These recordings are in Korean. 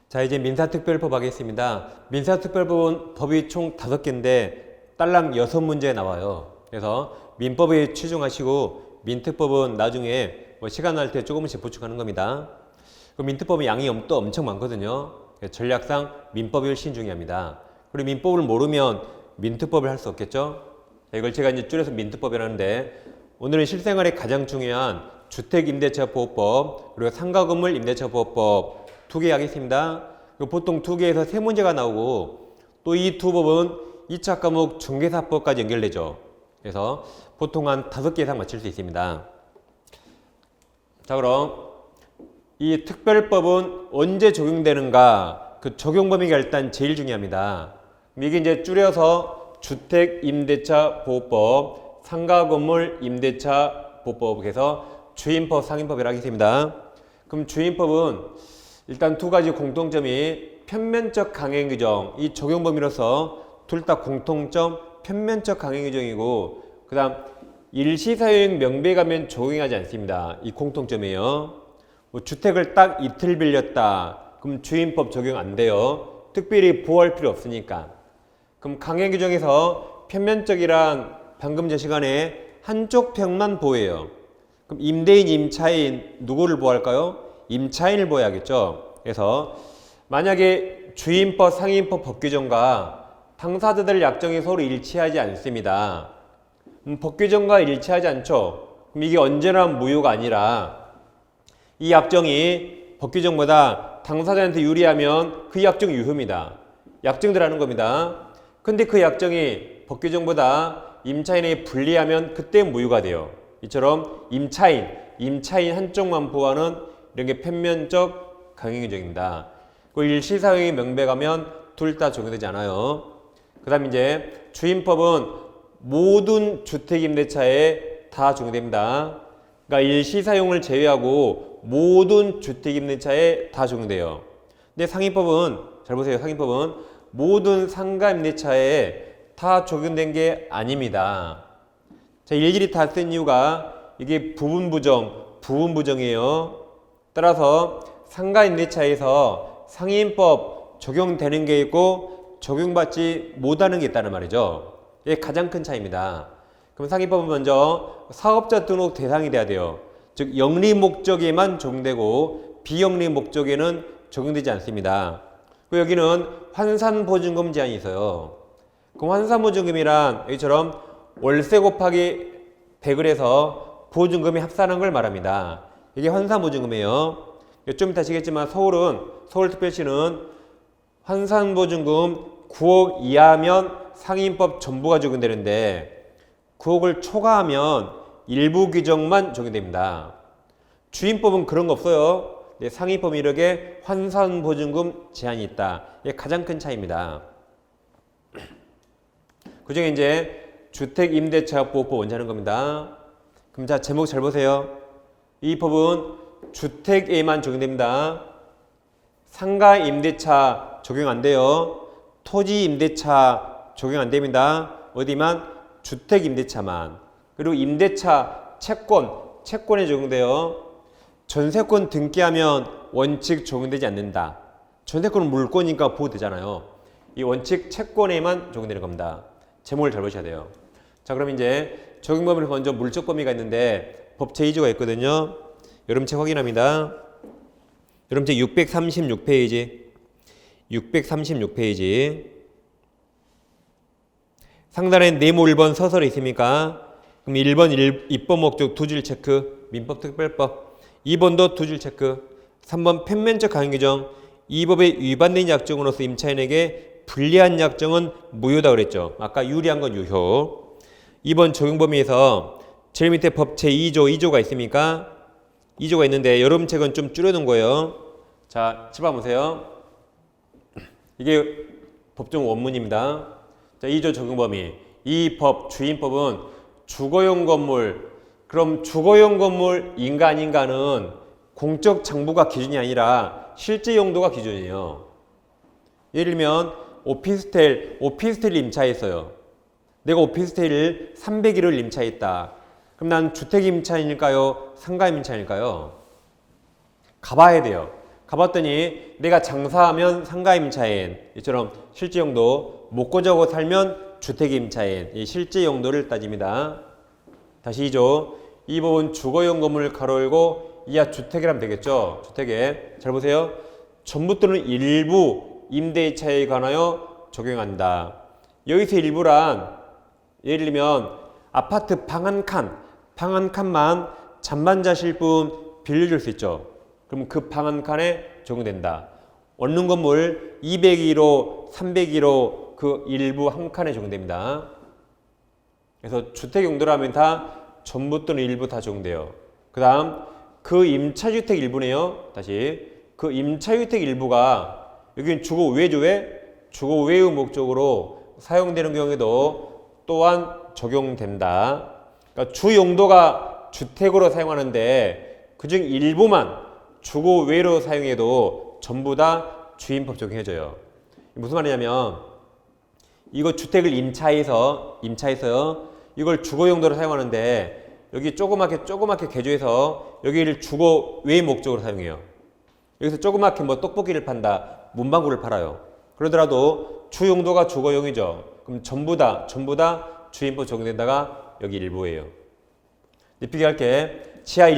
자, 이제 민사특별법 하겠습니다. 민사특별법은 법이 총 5개인데 딸랑 6문제 나와요. 그래서 민법에 치중하시고 민특법은 나중에 시간 날 때 조금씩 보충하는 겁니다. 그 민특법은 양이 또 엄청 많거든요. 전략상 민법이 훨씬 중요합니다. 그리고 민법을 모르면 민특법을 할 수 없겠죠. 자, 이걸 제가 이제 줄여서 민특법이라는데 오늘은 실생활에 가장 중요한 주택임대차보호법 그리고 상가건물 임대차보호법 2개 하겠습니다. 보통 2개에서 3문제가 나오고 또 이 두 법은 2차 과목 중개사법까지 연결되죠. 그래서 보통 한 5개 이상 맞출 수 있습니다. 자, 그럼 이 특별법은 언제 적용되는가? 그 적용 범위가 일단 제일 중요합니다. 이게 이제 줄여서 주택임대차보호법, 상가건물 임대차보호법에서 주임법, 상임법이라고 하겠습니다. 그럼 주임법은 일단 2가지 공통점이 편면적 강행 규정, 이 적용 범위로서 둘 다 공통점 편면적 강행 규정이고 그 다음 일시사용 명백하면 적용하지 않습니다. 이 공통점이에요. 주택을 딱 이틀 빌렸다. 그럼 주임법 적용 안 돼요. 특별히 보호할 필요 없으니까. 그럼 강행 규정에서 편면적이란 방금 전 시간에 한쪽 평만 보호해요. 그럼 임대인, 임차인 누구를 보호할까요? 임차인을 보호해야겠죠. 그래서 만약에 주임법, 상임법 법 규정과 당사자들 약정이 서로 일치하지 않습니다. 법 규정과 일치하지 않죠. 그럼 이게 언제나 무효가 아니라 이 약정이 법 규정보다 당사자한테 유리하면 그 약정 유효입니다. 약정들하는 겁니다. 근데 그 약정이 법 규정보다 임차인에게 불리하면 그때 무효가 돼요. 이처럼 임차인 한쪽만 보호하는 이런 게 편면적 강행 규정입니다. 그 일시사용이 명백하면 둘 다 적용되지 않아요. 그 다음 이제 주임법은 모든 주택임대차에 다 적용됩니다. 그러니까 일시사용을 제외하고 모든 주택임대차에 다 적용돼요. 근데 상임법은 잘 보세요. 상임법은 모든 상가임대차에 다 적용된 게 아닙니다. 자, 일일이 다 쓴 이유가 이게 부분부정이에요. 따라서 상가임대차에서 상임법 적용되는 게 있고 적용받지 못하는 게 있다는 말이죠. 이게 가장 큰 차이입니다. 그럼 상임법은 먼저 사업자 등록 대상이 돼야 돼요. 즉 영리 목적에만 적용되고 비영리 목적에는 적용되지 않습니다. 그리고 여기는 환산보증금 제한이 있어요. 그럼 환산보증금이란 여기처럼 월세 곱하기 100을 해서 보증금이 합산한 걸 말합니다. 이게 환산보증금이에요. 좀 이따 아시겠지만 서울특별시는 환산보증금 9억 이하면 상임법 전부가 적용되는데 9억을 초과하면 일부 규정만 적용됩니다. 주임법은 그런 거 없어요. 상임법은 이렇게 환산보증금 제한이 있다. 이게 가장 큰 차이입니다. 그 중에 이제 주택임대차보호법 먼저 하는 겁니다. 그럼 자, 제목 잘 보세요. 이 법은 주택에만 적용됩니다. 상가임대차 적용 안 돼요. 토지임대차 적용 안 됩니다. 어디만? 주택임대차만. 그리고 임대차 채권에 적용돼요. 전세권 등기하면 원칙 적용되지 않는다. 전세권은 물권이니까 보호되잖아요. 이 원칙 채권에만 적용되는 겁니다. 제목을 잘 보셔야 돼요. 자, 그럼 이제 적용 범위를 먼저 물적 범위가 있는데 법 제2조가 있거든요. 여러분 책 확인합니다. 여러분 책 636페이지. 상단에 네모 1번 서설이 있습니까? 그럼 1번 입법 목적 2줄 체크, 민법 특별법. 2번도 2줄 체크. 3번 편면적 강행 규정. 이 법에 위반된 약정으로서 임차인에게 불리한 약정은 무효다 그랬죠. 아까 유리한 건 유효. 2번 적용 범위에서 제일 밑에 법 제2조가 있습니까? 2조가 있는데 여러분 책은 좀 줄여놓은 거예요. 자, 짚어보세요. 이게 법정 원문입니다. 자, 2조 적용 범위. 이 법, 주임법은 주거용 건물, 그럼 주거용 건물인가 아닌가는 공적 장부가 기준이 아니라 실제 용도가 기준이에요. 예를 들면 오피스텔 임차했어요. 내가 오피스텔을 301호를 임차했다. 그럼 난 주택 임차인일까요? 상가 임차인일까요? 가봐야 돼요. 가봤더니 내가 장사하면 상가임차인 이처럼 실제 용도, 먹고 자고 살면 주택임차인 이 실제 용도를 따집니다. 다시 2조. 이 법은 주거용 건물을 가로 열고 이하 주택이라면 되겠죠. 주택에 잘 보세요. 전부 또는 일부 임대의 차에 관하여 적용한다. 여기서 일부란 예를 들면 아파트 방 한 칸만 잠만 자실 분 빌려줄 수 있죠. 그럼 그 방 한 칸에 적용된다. 얻는 건물 201호, 301호 그 일부 한 칸에 적용됩니다. 그래서 주택 용도라면 다 전부 또는 일부 다 적용돼요. 그 다음 그 임차주택 일부네요. 다시 그 임차주택 일부가 여기는 주거 외죠. 주거 외의 목적으로 사용되는 경우에도 또한 적용된다. 그러니까 주 용도가 주택으로 사용하는데 그중 일부만 주거 외로 사용해도 전부 다 주임법 적용해줘요. 무슨 말이냐면 이거 주택을 임차해서 이걸 주거 용도로 사용하는데 여기 조그맣게 개조해서 여기를 주거 외 목적으로 사용해요. 여기서 조그맣게 뭐 떡볶이를 판다, 문방구를 팔아요. 그러더라도 주 용도가 주거용이죠. 그럼 전부 다 주임법 적용된다가 여기 일부예요. 비교할게. 지하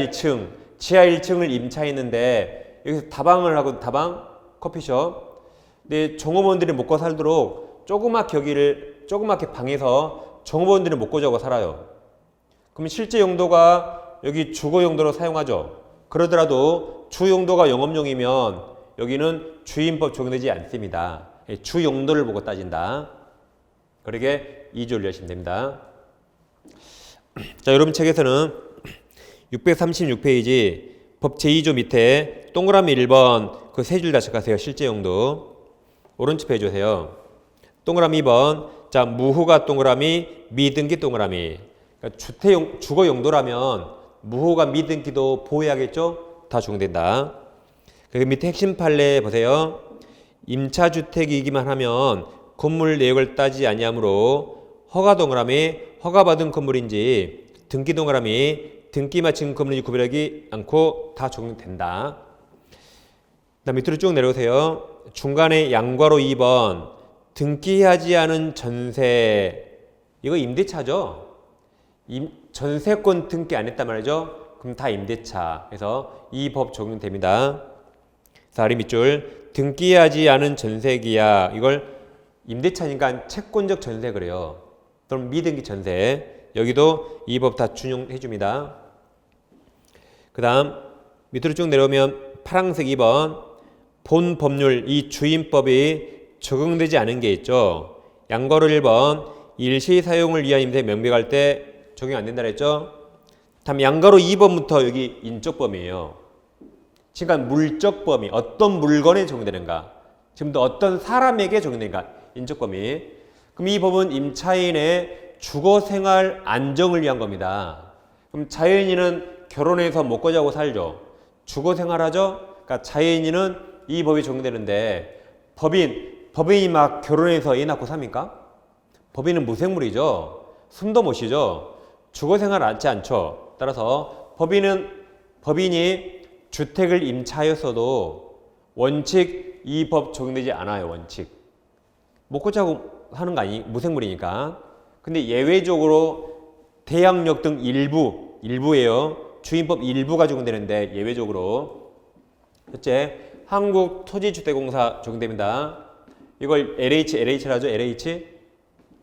1층을 임차했는데 여기서 다방을 하고 다방 커피숍. 근데 종업원들이 먹고 살도록 조그맣게 방에서 종업원들이 먹고 자고 살아요. 그럼 실제 용도가 여기 주거 용도로 사용하죠. 그러더라도 주 용도가 영업용이면 여기는 주임법 적용되지 않습니다. 주 용도를 보고 따진다. 그러게 2조를 열시면 됩니다. 자, 여러분 책에서는 636페이지 법 제2조 밑에 동그라미 1번 그 세 줄 다 체크하세요. 실제 용도. 오른쪽 페이지 오세요. 동그라미 2번. 자, 무후가 동그라미, 미등기 동그라미. 그러니까 주거 용도라면 무후가 미등기도 보호해야겠죠? 다 적용된다. 그 밑에 핵심 판례 보세요. 임차주택이기만 하면 건물 내역을 따지지 아니하므로 허가 동그라미, 허가받은 건물인지 등기 동그라미, 등기 마친 건물인지 구별하지 않고 다 적용된다. 그다음 밑으로 쭉 내려오세요. 중간에 양괄호 2번 등기하지 않은 전세 이거 임대차죠. 전세권 등기 안 했단 말이죠. 그럼 다 임대차. 그래서 이 법 적용됩니다. 아래 밑줄 등기하지 않은 전세기야 이걸 임대차니까 채권적 전세 그래요. 그럼 미등기 전세 여기도 이 법 다 준용해 줍니다. 그 다음 밑으로 쭉 내려오면 파란색 2번 본 법률 이 주임법이 적용되지 않은 게 있죠. 양괄호 1번 일시 사용을 위한 임대 명백할 때 적용 안 된다 그랬죠. 다음 양괄호 2번부터 여기 인적 범위예요. 그러니까 물적 범위 어떤 물건에 적용되는가 지금도 어떤 사람에게 적용되는가 인적 범위. 그럼 이 법은 임차인의 주거생활 안정을 위한 겁니다. 그럼 자연인은 결혼해서 먹고 자고 살죠. 주거생활하죠. 그러니까 자연인은 이 법이 적용되는데 법인이 막 결혼해서 애 낳고 삽니까? 법인은 무생물이죠. 숨도 못 쉬죠. 주거생활 하지 않죠. 따라서 법인이 주택을 임차하였어도 원칙 이 법 적용되지 않아요. 원칙. 먹고 자고 하는 거 아니 무생물이니까. 근데 예외적으로 대항력 등 일부예요. 주임법 일부가 적용되는데 예외적으로. 첫째, 한국토지주택공사 적용됩니다. 이걸 LH를 하죠. LH.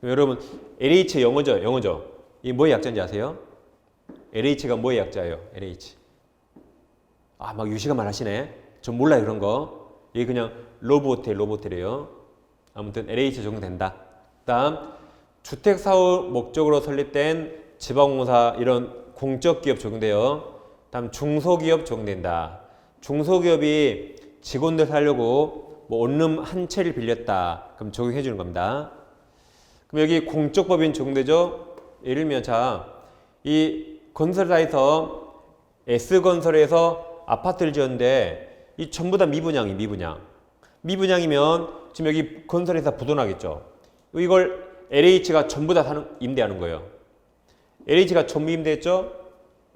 여러분 LH 영어죠. 이게 뭐의 약자인지 아세요? LH가 뭐의 약자예요? LH. 아, 막 유시가 말하시네. 전 몰라요 그런 거. 이게 그냥 로보호텔이에요. 아무튼 LH 적용된다. 다음 주택사업 목적으로 설립된 지방공사 이런 공적기업 적용돼요. 다음 중소기업 적용된다. 중소기업이 직원들 살려고 뭐 원룸 한 채를 빌렸다. 그럼 적용해 주는 겁니다. 그럼 여기 공적법인 적용되죠. 예를 들면 이 건설사에서 S건설에서 아파트를 지었는데 이 전부 다 미분양이면 지금 여기 건설회사 부도나겠죠. 이걸 LH가 전부 다 임대하는 거예요. LH가 전부 임대했죠.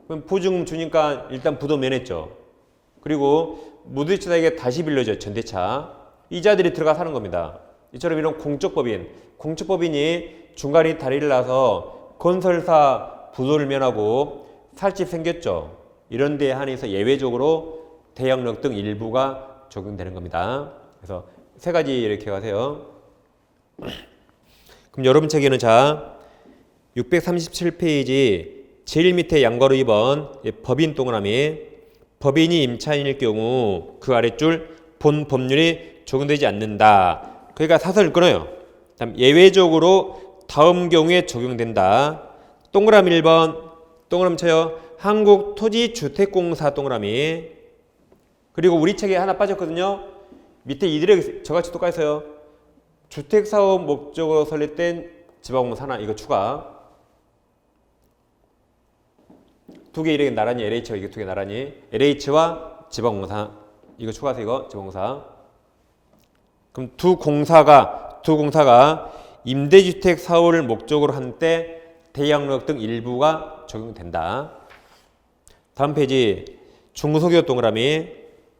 그럼 보증금 주니까 일단 부도 면했죠. 그리고 무주택자에게 다시 빌려줘요. 전대차. 이자들이 들어가 사는 겁니다. 이처럼 이런 공적법인이 중간에 다리를 놔서 건설사 부도를 면하고 살집 생겼죠. 이런 데에 한해서 예외적으로 대양력 등 일부가 적용되는 겁니다. 그래서 세 가지 이렇게 가세요. 그럼 여러분 책에는 자 637페이지 제일 밑에 양괄호 2번 법인 동그라미 법인이 임차인일 경우 그 아랫줄 본 법률이 적용되지 않는다. 그러니까 사설을 끊어요. 다음 예외적으로 다음 경우에 적용된다. 동그라미 1번 동그라미 쳐요. 한국토지주택공사 동그라미. 그리고 우리 책에 하나 빠졌거든요. 밑에 이들에게 저같이 똑같이 써요. 주택사업 목적으로 설립된 지방공사 하나 이거 추가. 두 개 이렇게 나란히 LH와 이게 두 개 나란히 LH와 지방공사 이거 추가해서 이거 지방공사. 그럼 두 공사가 임대주택 사업을 목적으로 한 때 대양력 등 일부가 적용된다. 다음 페이지 중소기업 동그라미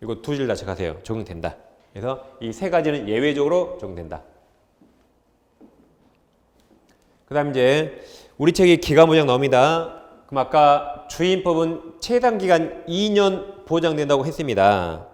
이거 두 줄 다 체크하세요. 적용된다. 그래서 이 세 가지는 예외적으로 적용된다. 그 다음 이제 우리 책에 기간보장 나옵니다. 그럼 아까 주임법은 최단기간 2년 보장된다고 했습니다.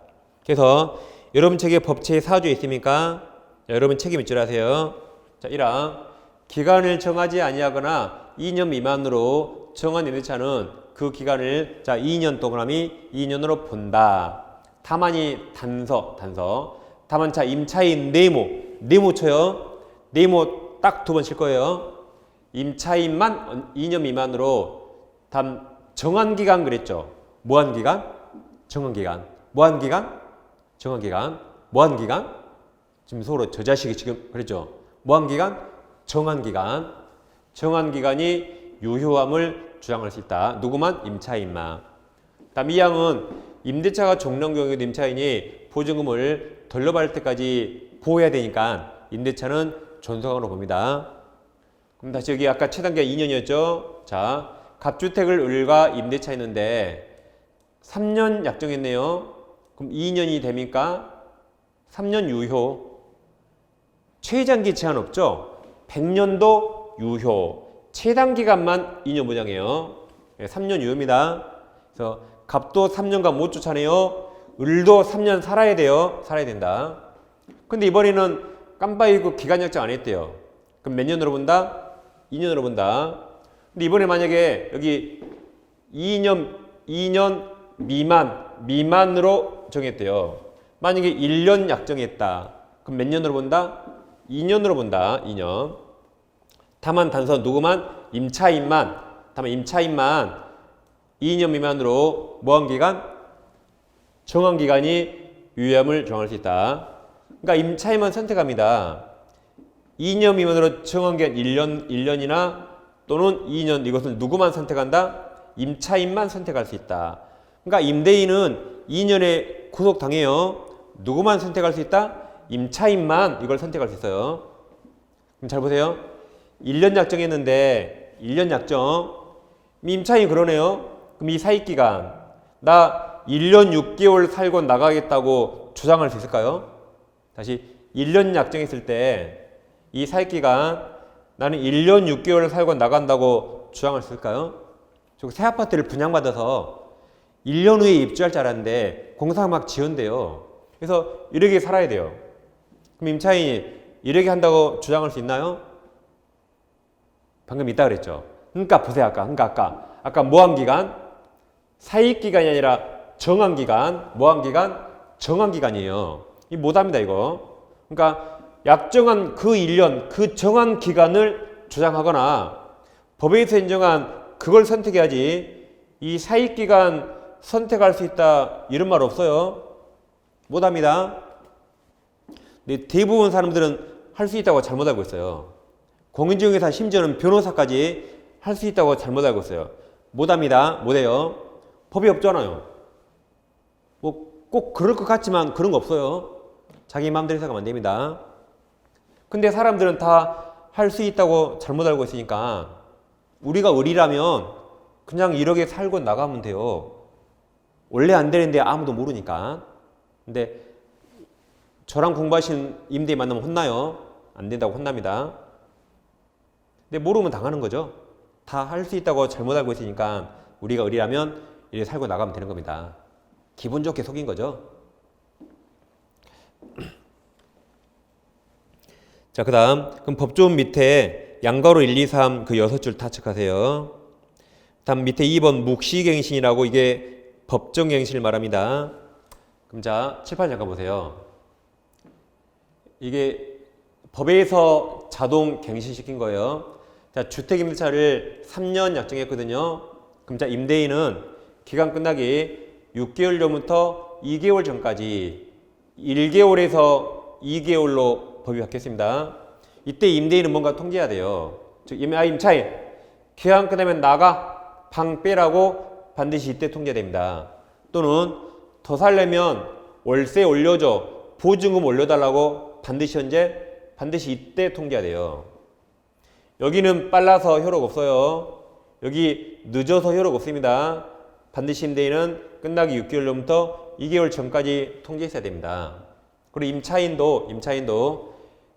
그래서 여러분 책에 법chế 4조에 있습니까? 자, 여러분 책임 있줄 아세요. 자, 1항 기간을 정하지 아니하거나 2년 미만으로 정한 임대차는 그 기간을 자 2년 동그라미 2년으로 본다. 다만이 단서 다만 자 임차인 네모 쳐요. 네모 딱 두 번 칠 거예요. 임차인만 2년 미만으로 다음 정한기간 그랬죠. 무한기간? 정한기간. 무한기간? 정한기간. 무한기간? 지금 서로 저 자식이 지금 그랬죠. 무한기간? 정한기간. 정한기간이 유효함을 주장할 수 있다. 누구만? 임차인만. 다음 2항은 임대차가 종료한 경우에도 임차인이 보증금을 돌려받을 때까지 보호해야 되니까 임대차는 존속으로 봅니다. 그럼 다시 여기 아까 최단기가 2년이었죠. 자, 갑주택을 을과 임대차 했는데 3년 약정했네요. 그럼 2년이 됩니까? 3년 유효. 최장기 제한 없죠? 100년도 유효. 최단기간만 2년 보장해요. 3년 유효입니다. 그래서 갑도 3년간 못 쫓아내요. 을도 3년 살아야 돼요. 살아야 된다. 근데 이번에는 깜빡이고 기간 약정 안 했대요. 그럼 몇 년으로 본다? 2년으로 본다. 근데 이번에 만약에 여기 2년 미만으로 정했대요. 만약에 1년 약정했다. 그럼 몇 년으로 본다? 2년으로 본다. 2년. 다만 단서 누구만? 임차인만. 다만 임차인만 2년 미만으로 무한기간? 정한기간이 유효함을 정할 수 있다. 그러니까 임차인만 선택합니다. 2년 미만으로 정한기간 1년이나 또는 2년 이것을 누구만 선택한다? 임차인만 선택할 수 있다. 그러니까 임대인은 2년에 구속당해요. 누구만 선택할 수 있다? 임차인만 이걸 선택할 수 있어요. 그럼 잘 보세요. 1년 약정했는데 1년 약정. 임차인이 그러네요. 그럼 이 사익기간 나 1년 6개월 살고 나가겠다고 주장할 수 있을까요? 다시 1년 약정했을 때 이 사익기간 나는 1년 6개월 살고 나간다고 주장할 수 있을까요? 저 새 아파트를 분양받아서 1년 후에 입주할 줄 알았는데 공사가 막 지연돼요. 그래서 이렇게 살아야 돼요. 그럼 임차인이 이렇게 한다고 주장할 수 있나요? 방금 있다 그랬죠. 그러니까 보세요. 아까 무한기간 사익기간이 아니라 정한기간 무한기간 정한기간이에요. 이 못합니다 이거. 그러니까 약정한 그 1년 그 정한 기간을 주장하거나 법에서 인정한 그걸 선택해야지 이 사익기간 선택할 수 있다 이런 말 없어요. 못합니다. 근데 대부분 사람들은 할 수 있다고 잘못 알고 있어요. 공인중개사 심지어는 변호사까지 할 수 있다고 잘못 알고 있어요. 못합니다. 못해요. 법이 없잖아요. 뭐 꼭 그럴 것 같지만 그런 거 없어요. 자기 마음대로 생각하면 안 됩니다. 근데 사람들은 다 할 수 있다고 잘못 알고 있으니까 우리가 을이라면 그냥 이렇게 살고 나가면 돼요. 원래 안 되는데 아무도 모르니까. 근데 저랑 공부하신 임대인 만나면 혼나요. 안 된다고 혼납니다. 근데 모르면 당하는 거죠. 다 할 수 있다고 잘못 알고 있으니까 우리가 의리라면 이렇게 살고 나가면 되는 겁니다. 기분 좋게 속인 거죠. 자, 그 다음 그럼 법조문 밑에 양가로 1, 2, 3 그 6줄 다 체크하세요. 다음 밑에 2번 묵시갱신이라고 이게 법정갱신을 말합니다. 그럼 자 7, 8 잠깐 보세요. 이게 법에서 자동 갱신시킨 거예요. 자, 주택임대차를 3년 약정했거든요. 그럼 자 임대인은 기간 끝나기 6개월 전부터 2개월 전까지 1개월에서 2개월로 법이 바뀌었습니다. 이때 임대인은 뭔가 통지해야 돼요. 즉 임차인 기간 끝나면 나가 방 빼라고 반드시 이때 통지해야 됩니다. 또는 더 살려면 월세 올려줘 보증금 올려달라고 반드시 이때 통지해야 돼요. 여기는 빨라서 효력 없어요. 여기 늦어서 효력 없습니다. 반드시 임대인은 끝나기 6개월 전부터 2개월 전까지 통지했어야 됩니다. 그리고 임차인도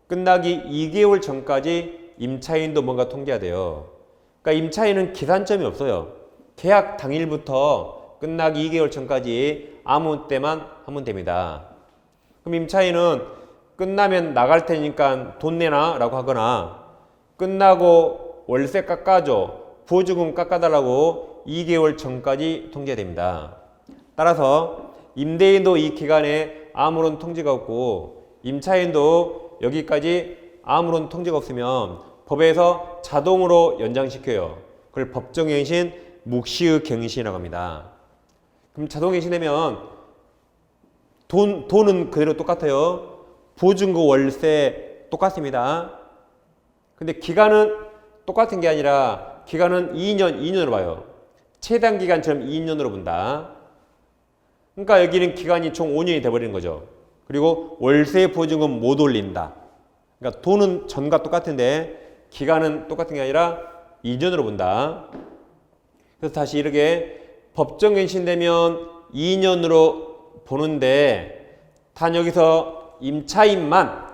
끝나기 2개월 전까지 임차인도 뭔가 통지해야 돼요. 그러니까 임차인은 기산점이 없어요. 계약 당일부터 끝나기 2개월 전까지 아무 때만 하면 됩니다. 그럼 임차인은 끝나면 나갈 테니까 돈 내놔 라고 하거나 끝나고 월세 깎아줘 보증금 깎아달라고 2개월 전까지 통지해야 됩니다. 따라서 임대인도 이 기간에 아무런 통지가 없고 임차인도 여기까지 아무런 통지가 없으면 법에서 자동으로 연장시켜요. 그걸 법정갱신, 묵시의 갱신이라고 합니다. 그럼 자동갱신되면 돈은 그대로 똑같아요. 보증금, 월세 똑같습니다. 근데 기간은 똑같은 게 아니라 기간은 2년으로 봐요. 최단 기간처럼 2년으로 본다. 그러니까 여기는 기간이 총 5년이 돼버리는 거죠. 그리고 월세 보증금 못 올린다. 그러니까 돈은 전과 똑같은데 기간은 똑같은 게 아니라 2년으로 본다. 그래서 다시 이렇게 법정갱신되면 2년으로 보는데 단 여기서 임차인만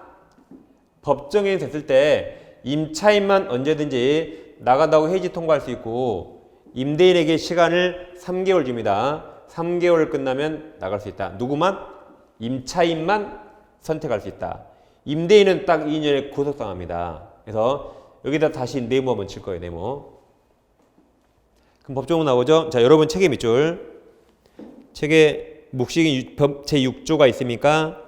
법정갱신 됐을 때 임차인만 언제든지 나간다고 해지 통보할 수 있고 임대인에게 시간을 3개월 줍니다. 3개월 끝나면 나갈 수 있다. 누구만? 임차인만 선택할 수 있다. 임대인은 딱 2년에 구속당합니다. 그래서 여기다 다시 네모 한번 칠 거예요. 네모. 그럼 법조문 나오죠? 자, 여러분 책에 몇 줄? 책에 묵시기 제6조가 있습니까?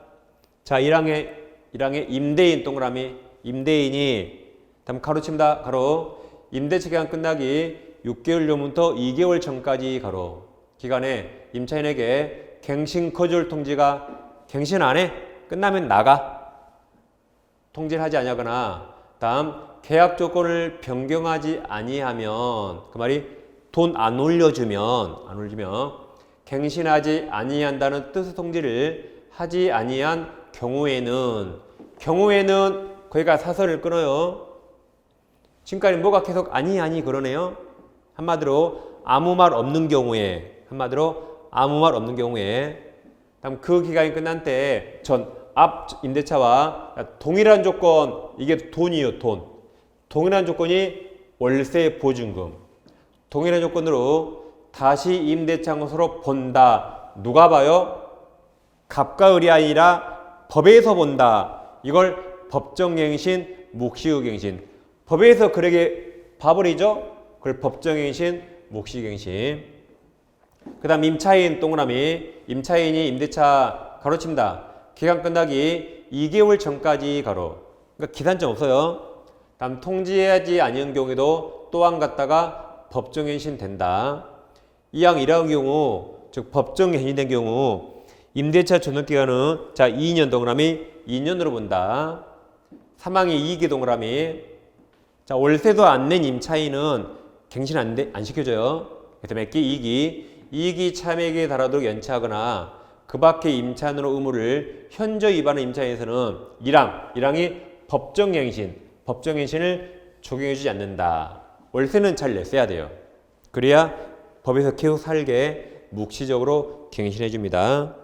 자, 1항에 임대인 동그라미 임대인이 다음 가로 칩니다. 가로 임대차 기간 끝나기 6개월 전부터 2개월 전까지 가로 기간에 임차인에게 갱신 거절 통지가 갱신 안 해? 끝나면 나가 통지를 하지 아니하거나 다음 계약 조건을 변경하지 아니하면 그 말이 돈 안 올려주면 갱신하지 아니한다는 뜻의 통지를 하지 아니한 경우에는 거기가 사설을 끊어요. 지금까지 뭐가 계속 아니 그러네요. 한마디로 아무 말 없는 경우에 다음 그 기간이 끝난 때 전 앞 임대차와 동일한 조건 이게 돈이에요. 동일한 조건이 월세 보증금 동일한 조건으로 다시 임대차장소로 본다. 누가 봐요? 갑과 을이 아니라 법에서 본다. 이걸 법정갱신, 묵시의갱신. 법에서 그렇게 봐버리죠? 그걸 법정갱신, 묵시갱신. 그 다음 임차인 동그라미. 임차인이 임대차 가로칩니다. 기간 끝나기 2개월 전까지 가로. 그러니까 기산점 없어요. 다음 통지하지 아니한 경우에도 또한 갖다가 법정갱신 된다. 이항 1항의 경우, 즉 법정갱신된 경우 임대차 존속기간은 자 2년 동그라미 2년으로 본다. 3항의 2기 동그라미. 자 월세도 안 낸 임차인은 갱신 안 시켜줘요. 그래서 몇 기? 2기 참액에 달하도록 연체하거나 그 밖의 임차인으로 의무를 현저 위반한 임차인에서는 1항이 법정갱신을 적용해주지 않는다. 월세는 잘 냈어야 돼요. 그래야 법에서 계속 살게 묵시적으로 갱신해줍니다.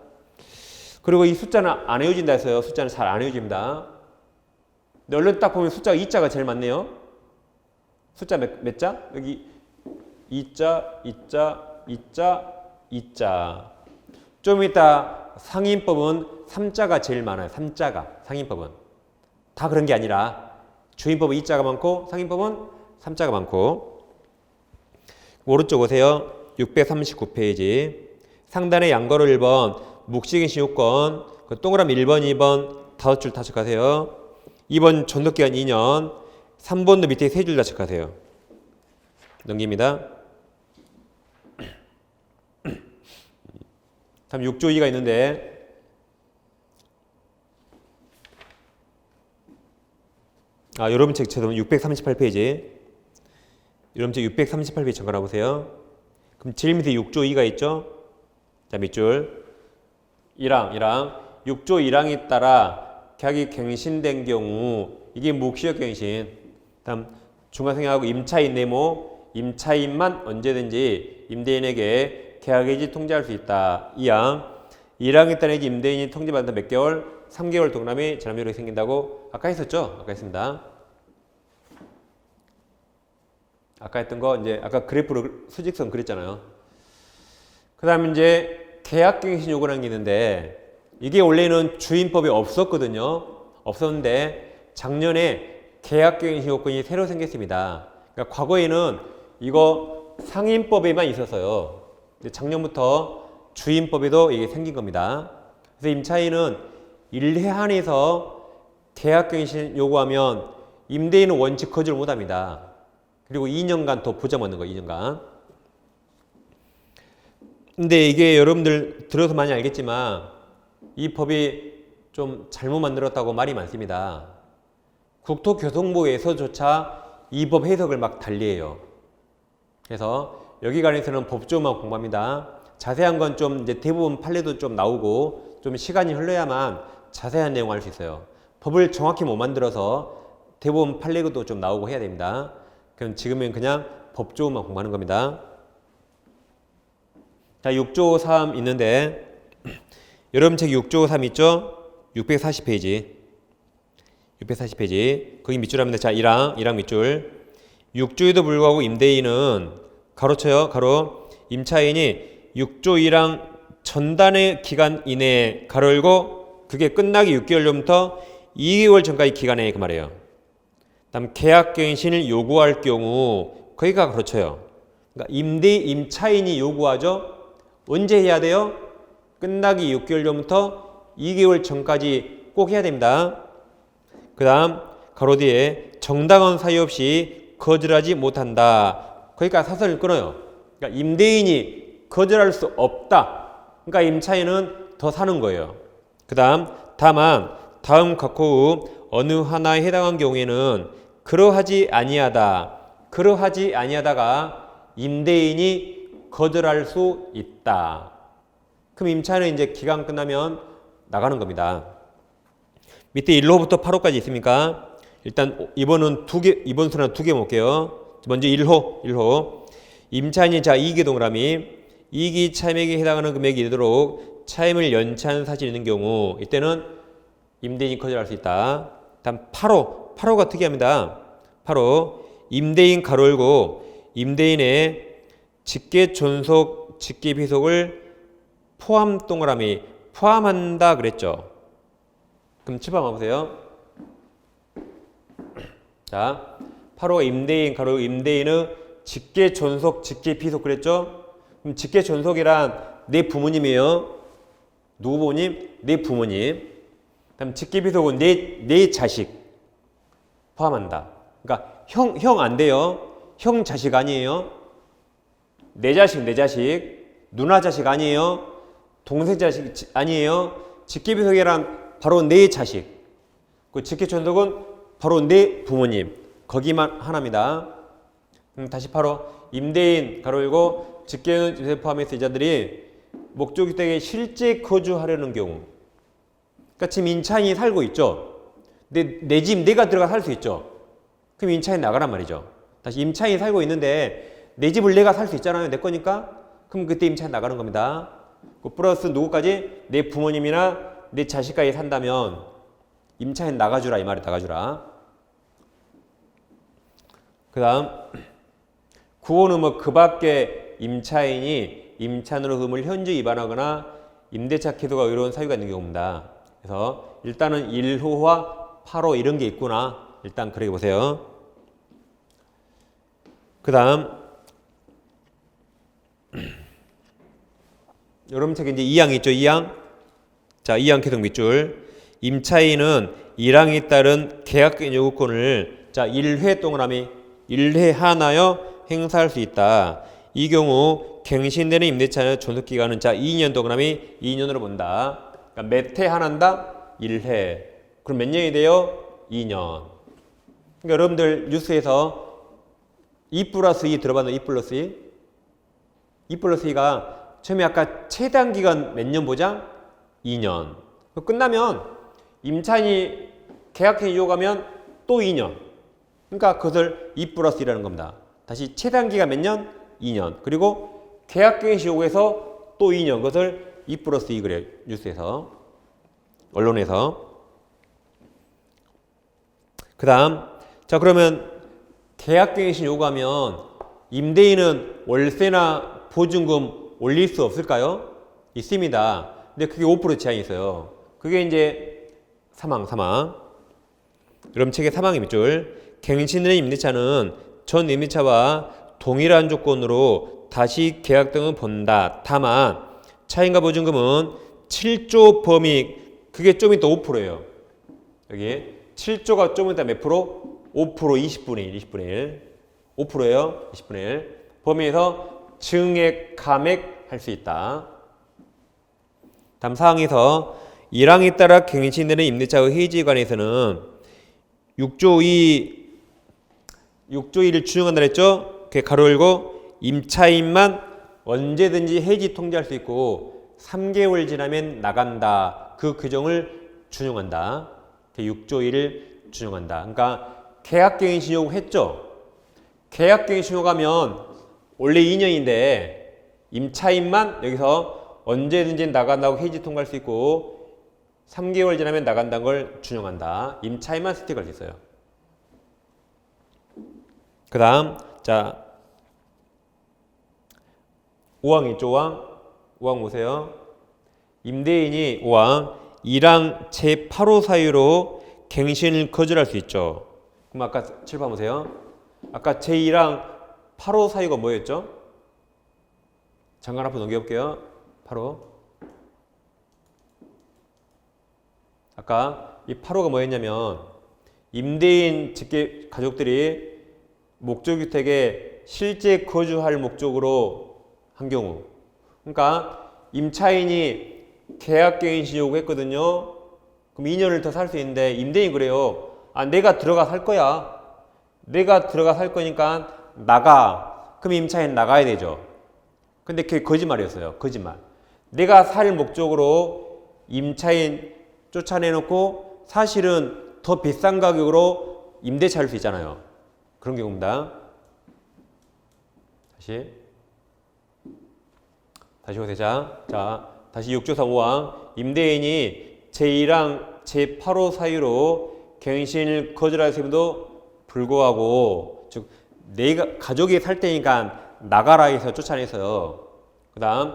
그리고 이 숫자는 안 외워진다 했어요. 숫자는 잘 안 외워집니다. 근데 얼른 딱 보면 숫자가 2자가 제일 많네요. 숫자 몇 자? 여기 2자, 2자, 2자, 2자. 좀 이따 상인법은 3자가 제일 많아요. 3자가 상인법은. 다 그런 게 아니라 주인법은 2자가 많고 상인법은 3자가 많고. 오른쪽 오세요. 639페이지. 상단에 양거로 1번 묵시갱신 요건 그 동그라미 1번, 2번 5줄 다 체크하세요. 2번 존속기간 2년 3번도 밑에 3줄 다 체크하세요. 넘깁니다. 다음 6조 2가 있는데 여러분 책 찾으면 638페이지 여러분 책 638페이지 잠깐 보세요. 그럼 제일 밑에 6조 2가 있죠. 자 밑줄 1항 6조 1항에 따라 계약이 갱신된 경우 이게 묵시적 갱신. 다음 중간생략하고 임차인 네모 임차인만 언제든지 임대인에게 계약해지 통지할 수 있다. 2항 1항에 따라 임대인이 통지받는 몇 개월? 3개월 동남이 전압력이 생긴다고 아까 했었죠? 아까 했습니다. 아까 했던 거 이제 아까 그래프로 수직선 그렸잖아요. 그 다음에 이제 계약갱신 요구라는 게 있는데 이게 원래는 주인법에 없었거든요. 없었는데 작년에 계약갱신 요건이 새로 생겼습니다. 그러니까 과거에는 이거 상인법에만 있었어요. 근데 작년부터 주인법에도 이게 생긴 겁니다. 그래서 임차인은 1회 안에서 계약갱신 요구하면 임대인은 원칙 거절 못합니다. 그리고 2년간 더 보장받는 거예요. 2년간. 근데 이게 여러분들 들어서 많이 알겠지만 이 법이 좀 잘못 만들었다고 말이 많습니다. 국토교통부에서조차 이 법 해석을 막 달리해요. 그래서 여기 관해서는 법조만 공부합니다. 자세한 건 좀 이제 대부분 판례도 좀 나오고 좀 시간이 흘러야만 자세한 내용을 알 수 있어요. 법을 정확히 못 만들어서 대부분 판례도 좀 나오고 해야 됩니다. 그럼 지금은 그냥 법조만 공부하는 겁니다. 자, 6조 3 있는데 여러분 책 6조 3 있죠? 640페이지. 640페이지. 거기 밑줄 합니다. 자, 1항 밑줄. 6조에도 불구하고 임대인은 가로쳐요. 가로. 임차인이 6조 1항 전단의 기간 이내에 가로 열고 그게 끝나기 6개월 전부터 2개월 전까지 기간에 그 말이에요. 다음 계약갱신을 요구할 경우 거기가 그렇죠. 그러니까 임차인이 요구하죠. 언제 해야 돼요? 끝나기 6개월 전부터 2개월 전까지 꼭 해야 됩니다. 그 다음 가로 뒤에 정당한 사유 없이 거절하지 못한다. 거기까지 사설을 끊어요. 그러니까 임대인이 거절할 수 없다. 그러니까 임차인은 더 사는 거예요. 그 다음 다만 다음 각호 후 어느 하나에 해당한 경우에는 그러하지 아니하다가 임대인이 거절할 수 있다. 그럼 임차인은 이제 기간 끝나면 나가는 겁니다. 밑에 1호부터 8호까지 있습니까? 일단 이번 수는 두 개 볼게요. 먼저 1호. 임차인이 자 이익의 동그라미 이익이 차임액에 해당하는 금액이 이르도록 차임을 연체한 사실이 있는 경우 이때는 임대인이 거절할 수 있다. 다음 8호가 특이합니다. 8호 임대인 가로 열고 임대인의 직계 존속 직계 비속을 포함 동그라미 포함한다 그랬죠. 그럼 칠판 봐보세요. 자 8호가 임대인 가로 임대인의 직계 존속 직계 비속 그랬죠. 그럼 직계 존속이란 내 부모님이에요. 누구 부모님? 내 부모님. 다음 직계 비속은 내 자식 포함한다. 그러니까 형 안 돼요. 형 자식 아니에요. 내 자식, 누나 자식 아니에요. 동생 자식 아니에요. 직계 비속이란 바로 내 자식. 그 직계 존속은 바로 내 부모님. 거기만 하나입니다. 다시 바로 임대인 가로 열고 직계는 집세 포함해서 이자들이 목적주택에 실제 거주하려는 경우. 그러니까 지금 임차인이 살고 있죠. 내 집 내가 들어가 살 수 있죠. 그럼 임차인 나가란 말이죠. 다시 임차인이 살고 있는데 내 집을 내가 살 수 있잖아요. 내 거니까. 그럼 그때 임차인 나가는 겁니다. 그 플러스 누구까지? 내 부모님이나 내 자식까지 산다면 임차인 나가주라 이 말이 나가주라. 그 다음 구호는 뭐 그 밖에 임차인이 임차인으로 흠을 현재 위반하거나 임대차 기소가 의로운 사유가 있는 경우입니다. 그래서 일단은 1호와 8호 이런 게 있구나. 일단 그렇게 보세요. 그 다음 여러분 책에 이제 2항이 있죠. 2항. 자, 2항 계속 밑줄. 임차인은 1항에 따른 계약권 요구권을 자 1회 동그라미 1회 하나여 행사할 수 있다. 이 경우 갱신되는 임대차의 존속기간은 자 2년 동그라미 2년으로 본다. 그러니까 몇 회 하나인다? 1회. 그럼 몇 년이 돼요? 2년. 그러니까 여러분들 뉴스에서 2 플러스 2 들어봤나요? 2 플러스 2? 2 플러스 2가 처음에 아까 최단 기간 몇 년 보장? 2년. 끝나면 임차인이 계약権요구하면 또 2년. 그러니까 그것을 2 플러스 2라는 겁니다. 다시 최단 기간 몇 년? 2년. 그리고 계약갱신 요구해서 또 2년. 그것을 2 플러스 2 그래요. 뉴스에서. 언론에서. 그 다음 자 그러면 계약갱신 요구하면 임대인은 월세나 보증금 올릴 수 없을까요? 있습니다. 근데 그게 5% 제한이 있어요. 그게 이제 사망. 여러분 책에 사망의 밑줄. 갱신된 임대차는 전 임대차와 동일한 조건으로 다시 계약 등은 본다. 다만 차임과 보증금은 7조 범위 그게 좀 이따 5%예요. 여기 7조가 좀 이따 몇 프로? 5% 20분의 1, 20분의 1. 5%예요. 20분의 1. 범위에서 증액, 감액 할 수 있다. 다음 사항에서 1항에 따라 갱신되는 임대차의 해지에 관해서는 6조 2를 준용한다 했죠? 그게 가로 열고 임차인만 언제든지 해지 통지할 수 있고 3개월 지나면 나간다. 그 규정을 준용한다. 6조 2를 준용한다. 그러니까 계약갱신 요구했죠? 계약갱신 요구하면 원래 2년인데 임차인만 여기서 언제든지 나간다고 해지 통과할 수 있고 3개월 지나면 나간다는 걸 준용한다. 임차인만 스택할 수 있어요. 그 다음 자 5항 있죠. 5항 보세요. 임대인이 5항 1항 제8호 사유로 갱신을 거절할 수 있죠. 그럼 아까 7번 보세요. 아까 제1항 8호 사유가 뭐였죠? 잠깐 앞으로 넘겨볼게요. 8호. 아까 이 8호가 뭐였냐면 임대인 직계 가족들이 목적주택에 실제 거주할 목적으로 한 경우. 그러니까 임차인이 계약갱신 요구했거든요. 그럼 2년을 더 살 수 있는데 임대인이 그래요. 아, 내가 들어가 살 거야. 내가 들어가 살 거니까 나가. 그럼 임차인 나가야 되죠. 근데 그게 거짓말이었어요. 거짓말. 내가 살 목적으로 임차인 쫓아내놓고 사실은 더 비싼 가격으로 임대차 할 수 있잖아요. 그런 경우입니다. 다시 보세요. 자, 다시 6조 3호항 임대인이 제1항 제8호 사유로 갱신을 거절했음에도 불구하고 즉 내가 가족이 살 때니까 나가라 해서 쫓아내서요. 그 다음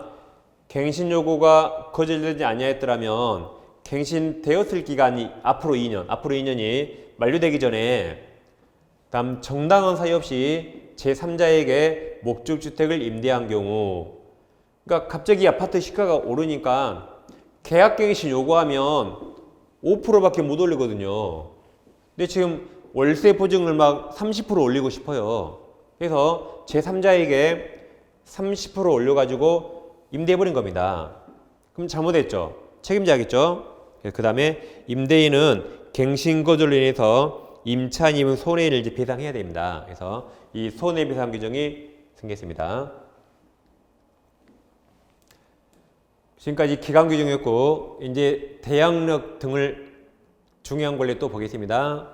갱신 요구가 거절되지 아니하였더라면 갱신되었을 기간이 앞으로 2년이 만료되기 전에 다음 정당한 사유 없이 제3자에게 목적주택을 임대한 경우 그러니까 갑자기 아파트 시가가 오르니까 계약갱신 요구하면 5%밖에 못 올리거든요. 근데 지금 월세 보증을 막 30% 올리고 싶어요. 그래서 제3자에게 30% 올려가지고 임대해버린 겁니다. 그럼 잘못했죠. 책임져야겠죠. 그 다음에 임대인은 갱신 거절로 인해서 임차인이 손해를 이제 배상해야 됩니다. 그래서 이 손해배상 규정이 생겼습니다. 지금까지 기간 규정이었고 이제 대항력 등을 중요한 권리 또 보겠습니다.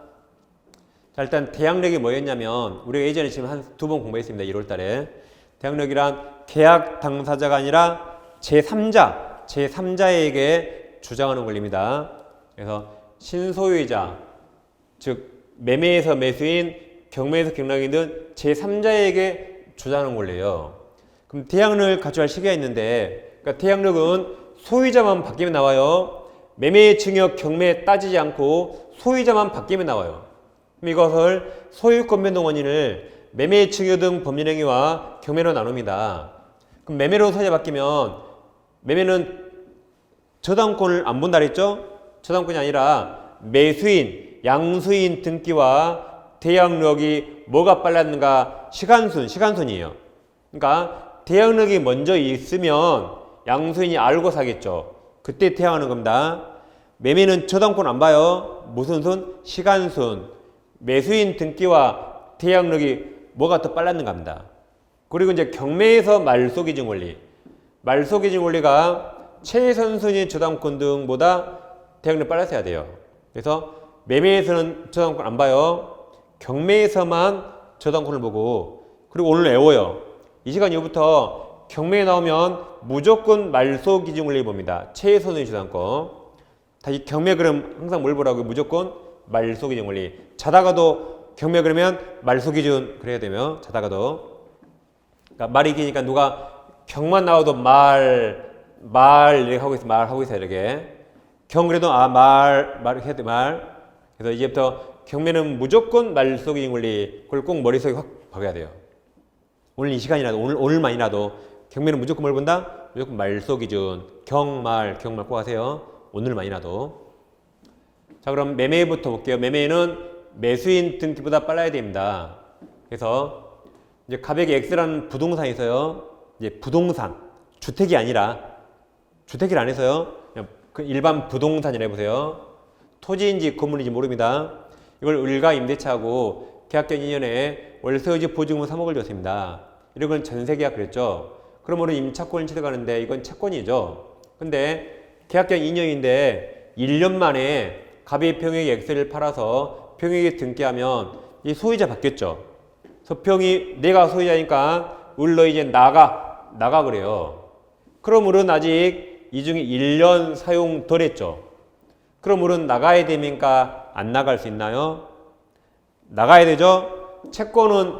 자, 일단 대항력이 뭐였냐면 우리가 예전에 지금 한 2번 공부했습니다. 1월 달에. 대항력이란 계약 당사자가 아니라 제3자에게 주장하는 권리입니다. 그래서 신소유자, 즉 매매에서 매수인, 경매에서 경락인 등 제3자에게 주장하는 권리예요. 그럼 대항력을 갖춰야 할 시기가 있는데, 그러니까 대항력은 소유자만 바뀌면 나와요. 매매, 증여, 경매 따지지 않고 소유자만 바뀌면 나와요. 그럼 이것을 소유권 변동 원인을 매매, 증여 등 법률행위와 경매로 나눕니다. 그럼 매매로 소유자 바뀌면 매매는 저당권을 안 본다 그랬죠? 저당권이 아니라 매수인, 양수인 등기와 대항력이 뭐가 빨랐는가? 시간순이에요. 그러니까 대항력이 먼저 있으면 양수인이 알고 사겠죠. 그때 대항하는 겁니다. 매매는 저당권 안 봐요. 무슨 순? 시간순. 매수인 등기와 대항력이 뭐가 더 빨랐는가 합니다. 그리고 이제 경매에서 말소기준 권리. 말소기준 권리가 최선순위 저당권 등보다 대항력 빨랐어야 돼요. 그래서 매매에서는 저당권 안 봐요. 경매에서만 저당권을 보고, 그리고 오늘 외워요. 이 시간 이후부터 경매에 나오면 무조건 말소기준 권리 봅니다. 최선순위 저당권. 다시 경매 그럼 항상 뭘 보라고요? 무조건 말소기준 권리. 자다가도 경매 그러면 말소기준 그래야 되며, 자다가도. 그러니까 말이 기니까 누가 경만 나와도 이렇게 하고 있어, 말하고 있어요, 이렇게. 경 그래도 말 해야 돼, 말. 그래서 이제부터 경매는 무조건 말소기준 권리. 그걸 꼭 머릿속에 확 박아야 돼요. 오늘 이 시간이라도, 오늘만이라도 경매는 무조건 뭘 본다? 무조건 말소기준. 경말 꼭 하세요. 오늘만이라도. 자, 그럼 매매부터 볼게요. 매매는 매수인 등기보다 빨라야 됩니다. 그래서 이제 가백이 X라는 부동산이 있어요. 이제 부동산, 주택이 아니라, 주택을 안 해서요. 그냥 일반 부동산이라 해보세요. 토지인지 건물인지 모릅니다. 이걸 을과 임대차하고 계약전 2년에 월세의지 보증금 3억을 줬습니다. 이런 건 전세계약 그랬죠. 그러면 임차권을 취득하는데 이건 채권이죠. 근데 계약전 2년인데 1년 만에 갑이 평액 X를 팔아서 평액이 등기하면 이 소유자 바뀌었죠. 그래서 평이 내가 소유자니까 을로 이제 나가 그래요. 그럼 을은 아직 이 중에 1년 사용 덜 했죠. 그럼 을은 나가야 됩니까? 안 나갈 수 있나요? 나가야 되죠. 채권은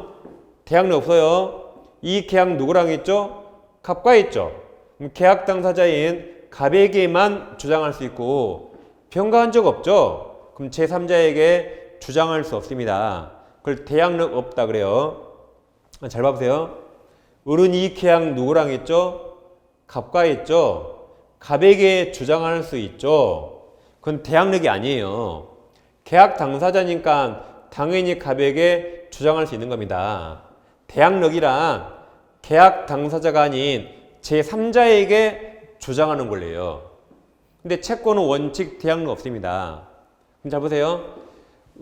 대항력 없어요. 이 계약 누구랑 했죠? 갑과 했죠. 그럼 계약 당사자인 갑에게만 주장할 수 있고 병가한 적 없죠. 그럼 제3자에게 주장할 수 없습니다. 그걸 대항력 없다 그래요. 잘 봐보세요. 을은 이 계약 누구랑 했죠? 갑과 했죠. 갑에게 주장할 수 있죠. 그건 대항력이 아니에요. 계약 당사자니까 당연히 갑에게 주장할 수 있는 겁니다. 대항력이란 계약 당사자가 아닌 제3자에게 주장하는 권리예요. 근데 채권은 원칙 대항력 없습니다. 그럼 잘 보세요.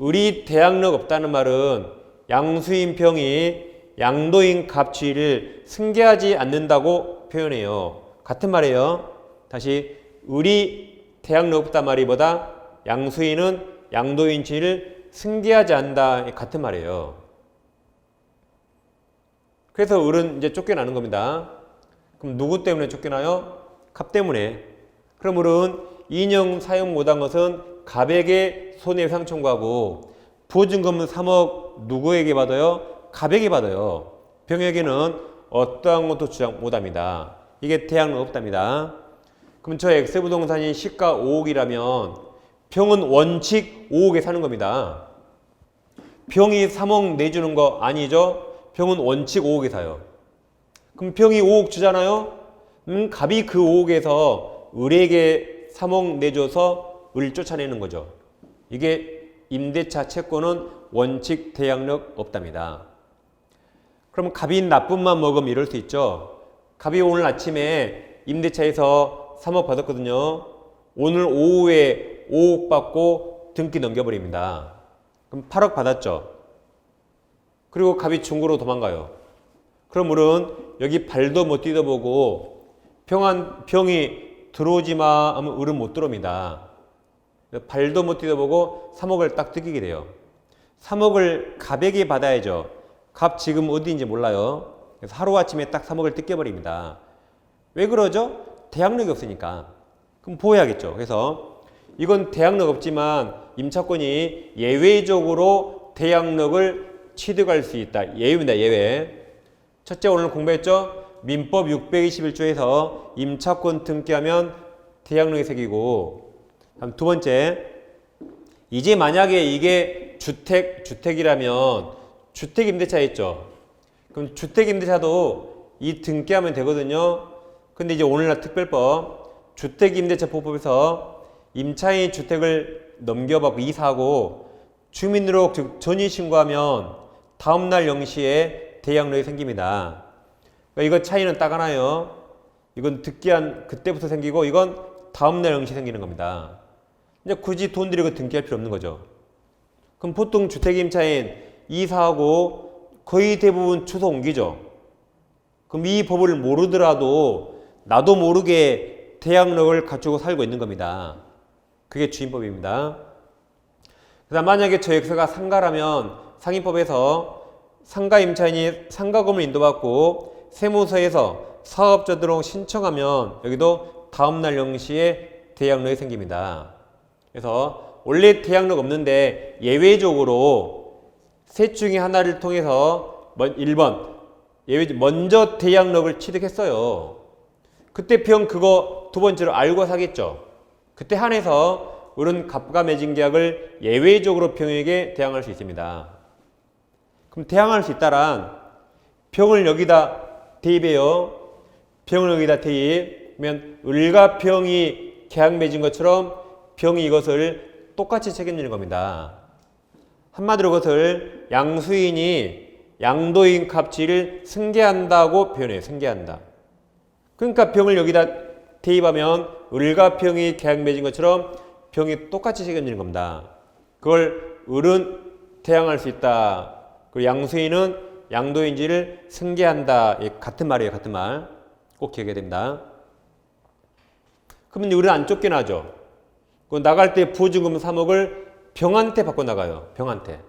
을이 대항력 없다는 말은 양수인 평이 양도인 갑주의를 승계하지 않는다고 표현해요. 같은 말이에요. 다시 을이 대항력 없다 말이보다 양수인은 양도인 지위를 승계하지 않는다 같은 말이에요. 그래서 을은 이제 쫓겨나는 겁니다. 그럼 누구 때문에 쫓겨나요? 갑 때문에. 그럼 을은 인형 사용 못한 것은 갑에게 손해배상 청구하고 보증금은 3억 누구에게 받아요? 갑에게 받아요. 병에게는 어떠한 것도 주장 못합니다. 이게 대항력 없답니다. 그럼 저 X부동산이 시가 5억이라면 병은 원칙 5억에 사는 겁니다. 병이 3억 내주는 거 아니죠? 병은 원칙 5억에 사요. 그럼 병이 5억 주잖아요? 갑이 그 5억에서 을에게 3억 내줘서 을 쫓아내는 거죠. 이게 임대차 채권은 원칙 대항력 없답니다. 그럼 갑이 나쁜만 먹으면 이럴 수 있죠. 갑이 오늘 아침에 임대차에서 3억 받았거든요. 오늘 오후에 5억 받고 등기 넘겨버립니다. 그럼 8억 받았죠. 그리고 갑이 중고로 도망가요. 그럼 을은 여기 발도 못 디뎌보고 병이 들어오지 마 하면 을은 못 들어옵니다. 발도 못 디뎌보고 3억을 딱 뜯기게 돼요. 3억을 갑에게 받아야죠. 갑 지금 어디인지 몰라요. 그래서 하루아침에 딱 3억을 뜯겨버립니다. 왜 그러죠? 대항력이 없으니까. 그럼 보호해야겠죠. 그래서 이건 대항력 없지만 임차권이 예외적으로 대항력을 취득할 수 있다. 예외입니다. 예외. 첫째 오늘 공부했죠. 민법 621조에서 임차권 등기하면 대항력이 생기고, 다음 두 번째, 이제 만약에 이게 주택이라면 주택임대차 있죠. 그럼 주택임대차도 이 등기하면 되거든요. 근데 이제 오늘날 특별법 주택임대차 보호법에서 임차인이 주택을 넘겨받고 이사하고 주민등록 즉 전입신고하면 다음날 0시에 대항력이 생깁니다. 그러니까 이거 차이는 딱 하나요. 이건 등기한 그때부터 생기고 이건 다음날 0시 생기는 겁니다. 이제 굳이 돈 들이고 등기할 필요 없는 거죠. 그럼 보통 주택임차인 이사하고 거의 대부분 주소 옮기죠. 그럼 이 법을 모르더라도 나도 모르게 대항력을 갖추고 살고 있는 겁니다. 그게 주임법입니다. 그다음 만약에 저액세가 상가라면 상임법에서 상가임차인이 상가금을 인도받고 세무서에서 사업자 등록 신청하면 여기도 다음날 0시에 대항력이 생깁니다. 그래서 원래 대항력 없는데 예외적으로 셋 중에 하나를 통해서 1번 먼저 대항력을 취득했어요. 그때 병 그거 두 번째로 알고 사겠죠. 그때 한해서 우리는 갑과 매진 계약을 예외적으로 병에게 대항할 수 있습니다. 그럼 대항할 수 있다란 병을 여기다 대입해요. 병을 여기다 대입. 그러면 을과 병이 계약 맺은 것처럼 병이 이것을 똑같이 책임지는 겁니다. 한마디로 그것을 양수인이 양도인 갑질을 승계한다고 표현해요. 승계한다. 그러니까 병을 여기다 대입하면 을과 병이 계약 맺은 것처럼 병이 똑같이 책임지는 겁니다. 그걸 을은 대항할 수 있다. 그리고 양수인은 양도인지를 승계한다. 같은 말이에요. 같은 말. 꼭 기억해야 됩니다. 그러면 을은 안 쫓겨나죠. 나갈 때 보증금 3억을 병한테 받고 나가요. 병한테.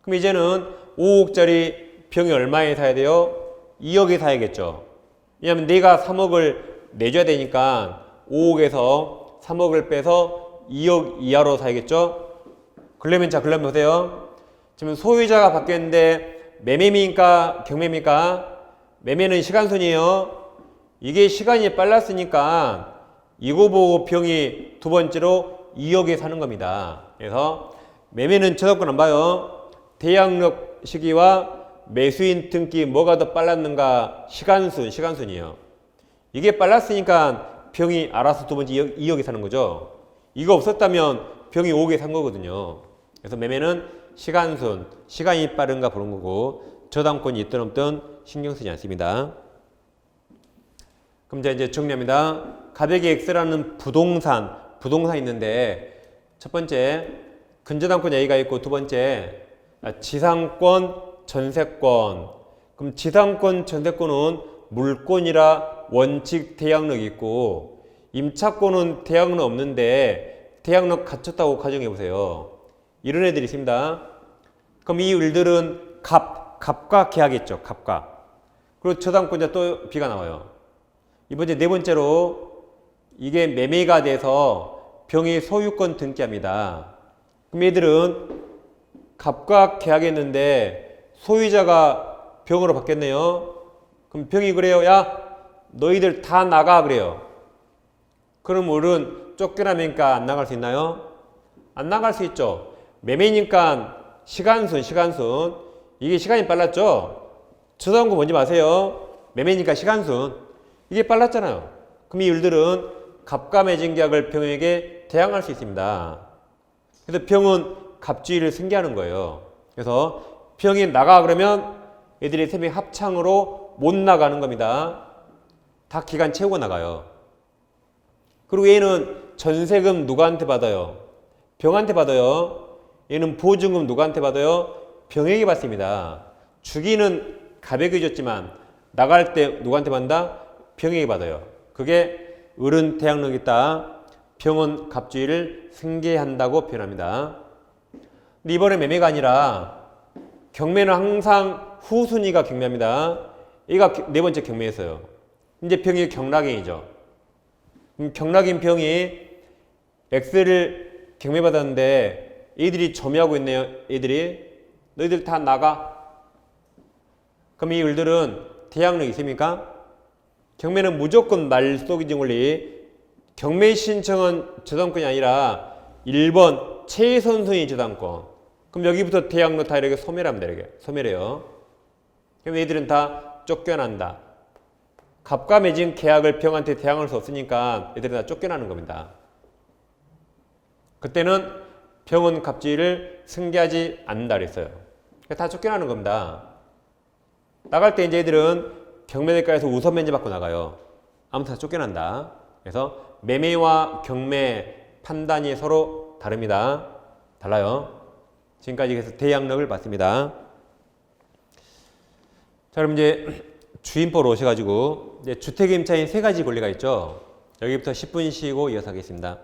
그럼 이제는 5억짜리 병이 얼마에 사야 돼요? 2억에 사야겠죠. 왜냐하면 내가 3억을 내줘야 되니까 5억에서 3억을 빼서 2억 이하로 사야겠죠. 그러면 보세요. 지금 소유자가 바뀌었는데 매매입니까? 경매입니까? 매매는 시간순이에요. 이게 시간이 빨랐으니까 이거 보고 병이 두 번째로 2억에 사는 겁니다. 그래서 매매는 저작권 안 봐요. 대항력 시기와 매수인 등기 뭐가 더 빨랐는가? 시간순이에요. 이게 빨랐으니까 병이 알아서 두 번째 2억에 사는 거죠. 이거 없었다면 병이 5억에 산 거거든요. 그래서 매매는 시간순, 시간이 빠른가 보는 거고 저당권이 있든 없든 신경 쓰지 않습니다. 그럼 이제 정리합니다. 가백이 X라는 부동산 있는데 첫 번째 근저당권 A가 있고 두 번째 지상권, 전세권. 그럼 지상권, 전세권은 물권이라 원칙 대항력이 있고 임차권은 대항력 없는데 대항력 갖췄다고 가정해 보세요. 이런 애들이 있습니다. 그럼 이 을들은 갑과 계약했죠. 갑과. 그리고 저당권자 또 B가 나와요. 이번째 네 번째로 이게 매매가 돼서 병이 소유권 등기합니다. 그럼 얘들은 갑과 계약했는데 소유자가 병으로 바뀌었네요. 그럼 병이 그래요. 야 너희들 다 나가 그래요. 그럼 을은 쫓겨나니까 안 나갈 수 있나요? 안 나갈 수 있죠. 매매니까 시간순. 이게 시간이 빨랐죠. 저당권 뭔지 마세요. 매매니까 시간순. 이게 빨랐잖아요. 그럼 이 을들은 갑과 매진 계약을 병에게 대항할 수 있습니다. 그래서 병은 갑주의를 승계하는 거예요. 그래서 병이 나가 그러면 애들이 세 명이 합창으로 못 나가는 겁니다. 다 기간 채우고 나가요. 그리고 얘는 전세금 누구한테 받아요? 병한테 받아요. 얘는 보증금 누구한테 받아요? 병에게 받습니다. 주기는 갑에게 줬지만 나갈 때 누구한테 받는다? 병에게 받아요. 그게 을은 대항력이 있다. 병은 갑주의를 승계한다고 표현합니다. 근데 이번에 매매가 아니라 경매는 항상 후순위가 경매합니다. 얘가 네 번째 경매였어요. 이제 병이 경락행위죠. 경락인 병이 X를 경매받았는데 애들이 점유하고 있네요. 애들이 너희들 다 나가. 그럼 이 을들은 대항력 있습니까? 경매는 무조건 말속이지 원리. 경매 신청은 저당권이 아니라 1번 최선순위 저당권. 그럼 여기부터 대항력 다 이렇게 소멸합니다. 이렇게 소멸해요. 그럼 얘들은 다 쫓겨난다. 갑과 맺은 계약을 병한테 대항할 수 없으니까 얘들은 다 쫓겨나는 겁니다. 그때는 병은 갑질을 승계하지 않는다 그랬어요. 다 쫓겨나는 겁니다. 나갈 때 이제 얘들은 경매대가에서 우선 면제 받고 나가요. 아무튼 다 쫓겨난다. 그래서 매매와 경매 판단이 서로 다릅니다. 달라요. 지금까지 그래서 대항력을 봤습니다. 자, 그럼 이제 주인보로 오셔가지고 이제 주택임차인 세 가지 권리가 있죠. 여기부터 10분 쉬고 이어서 하겠습니다.